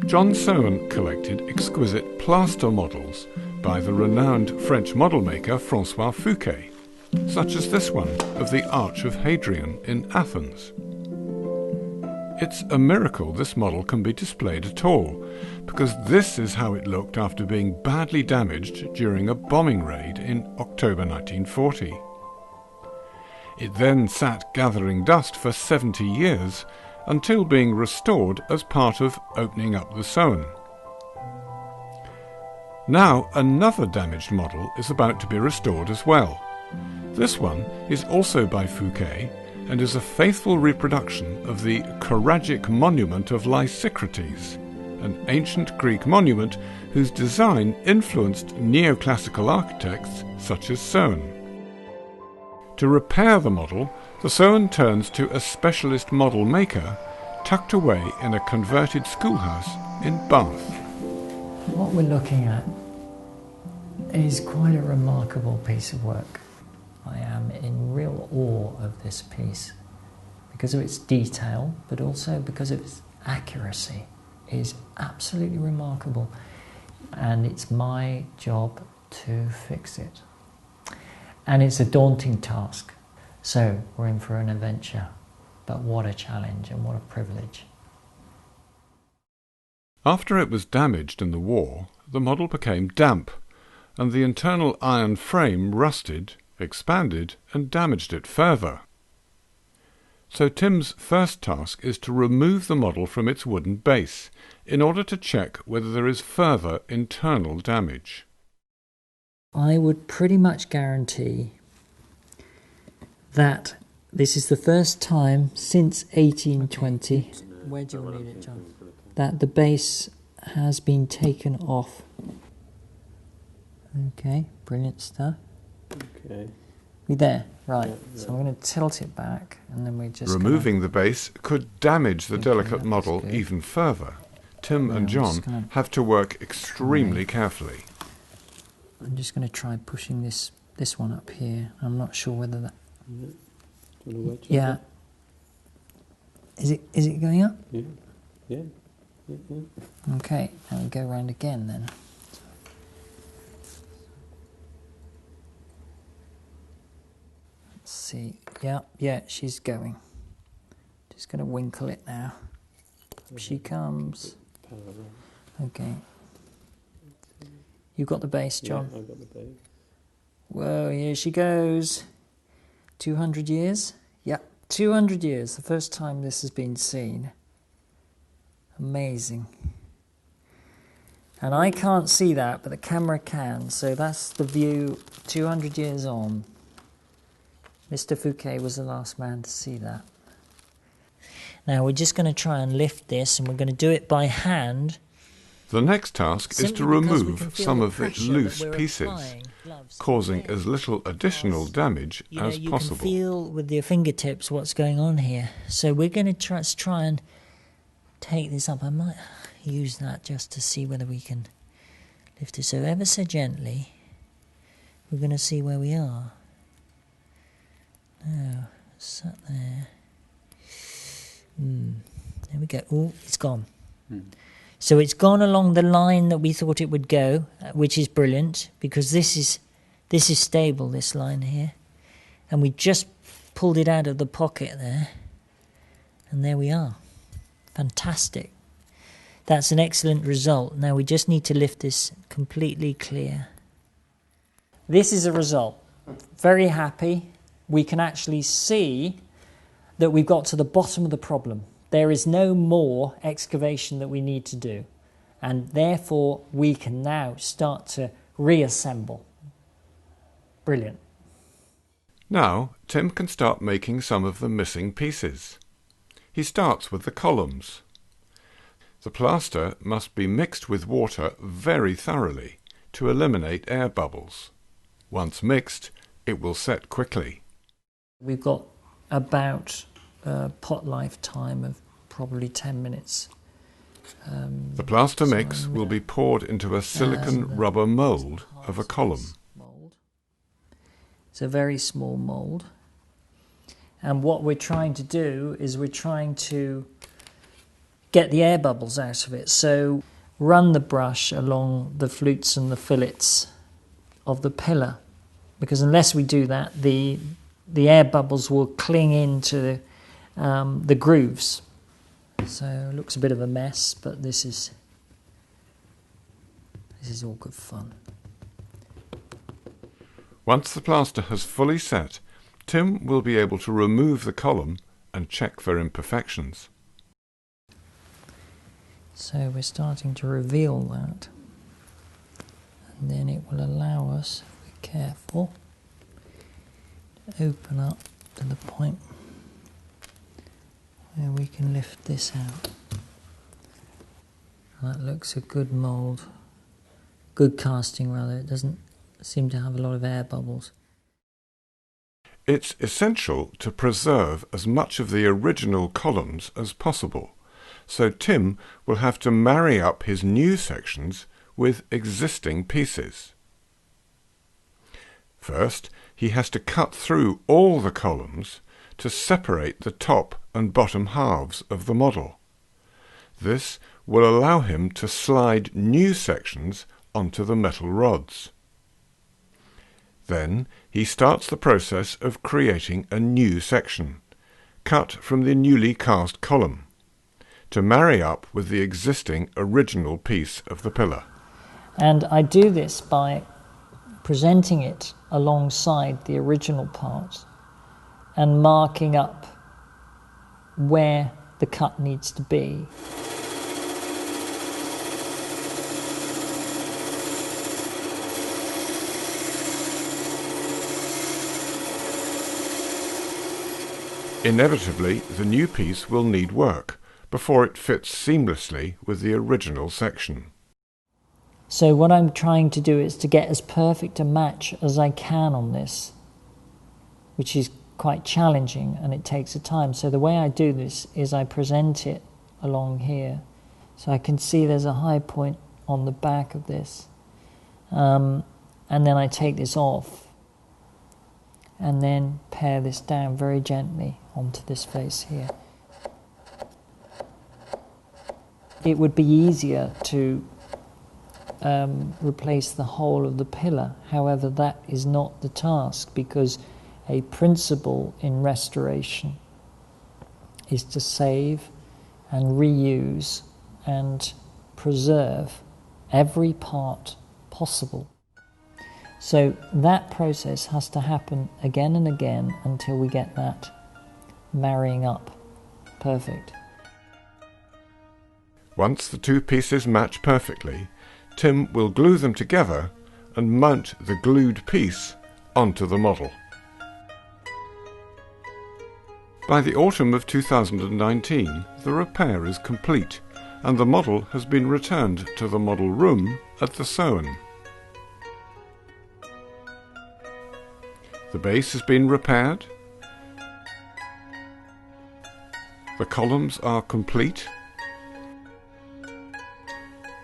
John Soane collected exquisite plaster models by the renowned French model maker François Fouquet, such as this one of the Arch of Hadrian in Athens. It's a miracle this model can be displayed at all, because this is how it looked after being badly damaged during a bombing raid in October 1940. It then sat gathering dust for 70 years until being restored as part of opening up the Soane. Now another damaged model is about to be restored as well. This one is also by Fouquet and is a faithful reproduction of the Choragic monument of Lysicrates, an ancient Greek monument whose design influenced neoclassical architects such as Soane. To repair the model, the Soane turns to a specialist model maker tucked away in a converted schoolhouse in Bath. What we're looking at is quite a remarkable piece of work. I am in real awe of this piece because of its detail, but also because of its accuracy. It is absolutely remarkable, and it's my job to fix it. And it's a daunting task, so we're in for an adventure. But what a challenge and what a privilege. After it was damaged in the war, the model became damp, and the internal iron frame rusted, expanded, and damaged it further. So Tim's first task is to remove the model from its wooden base, in order to check whether there is further internal damage. I would pretty much guarantee that this is the first time since 1820, where do you need it, John? That the base has been taken off. Okay, brilliant stuff. Okay. We there? Right. Yeah. So I'm going to tilt it back, and then we just... Removing the base could damage the delicate model even further. Tim and John have to work extremely carefully. I'm just going to try pushing this one up here. I'm not sure whether that... Yeah. Is it going up? Yeah. Yeah. Okay, now we go around again then. Let's see. Yeah, she's going. Just going to winkle it now. She comes. Okay. You got the base, John? Yeah, I got the base. Whoa, here she goes. 200 years? Yeah, 200 years. The first time this has been seen. Amazing. And I can't see that, but the camera can. So that's the view 200 years on. Mr. Fouquet was the last man to see that. Now we're just going to try and lift this, and we're going to do it by hand. The next task is to remove some of the loose pieces, causing as little additional damage as you possible. You can feel with your fingertips what's going on here. So we're going to try and take this up. I might use that just to see whether we can lift it. So ever so gently, we're going to see where we are. Now, sat there. There we go. Oh, it's gone. So it's gone along the line that we thought it would go, which is brilliant, because this is stable, this line here. And we just pulled it out of the pocket there. And there we are. Fantastic. That's an excellent result. Now we just need to lift this completely clear. This is a result. Very happy. We can actually see that we've got to the bottom of the problem. There is no more excavation that we need to do, and therefore we can now start to reassemble. Brilliant. Now Tim can start making some of the missing pieces. He starts with the columns. The plaster must be mixed with water very thoroughly to eliminate air bubbles. Once mixed, it will set quickly. We've got about a pot lifetime of probably 10 minutes. The plaster mix will be poured into a silicon rubber mould of a column. It's a very small mould. And what we're trying to do is we're trying to get the air bubbles out of it. So run the brush along the flutes and the fillets of the pillar, because unless we do that, the air bubbles will cling into the grooves. So it looks a bit of a mess, but this is all good fun. Once the plaster has fully set, Tim will be able to remove the column and check for imperfections. So we're starting to reveal that, and then it will allow us, if we're careful, to open up to the point where we can lift this out. That looks a good mould, good casting rather. It doesn't seem to have a lot of air bubbles. It's essential to preserve as much of the original columns as possible, so Tim will have to marry up his new sections with existing pieces. First, he has to cut through all the columns to separate the top and bottom halves of the model. This will allow him to slide new sections onto the metal rods. Then he starts the process of creating a new section, cut from the newly cast column, to marry up with the existing original piece of the pillar. And I do this by presenting it alongside the original part and marking up where the cut needs to be. Inevitably, the new piece will need work before it fits seamlessly with the original section. So what I'm trying to do is to get as perfect a match as I can on this, which is quite challenging and it takes a time. So the way I do this is I present it along here. So I can see there's a high point on the back of this. And then I take this off and then pare this down very gently onto this face here. It would be easier to replace the whole of the pillar. However, that is not the task, because a principle in restoration is to save and reuse and preserve every part possible. So that process has to happen again and again until we get that marrying up perfect. Once the two pieces match perfectly, Tim will glue them together and mount the glued piece onto the model. By the autumn of 2019, the repair is complete and the model has been returned to the model room at the Soane. The base has been repaired, the columns are complete,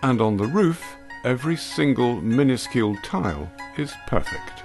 and on the roof every single minuscule tile is perfect.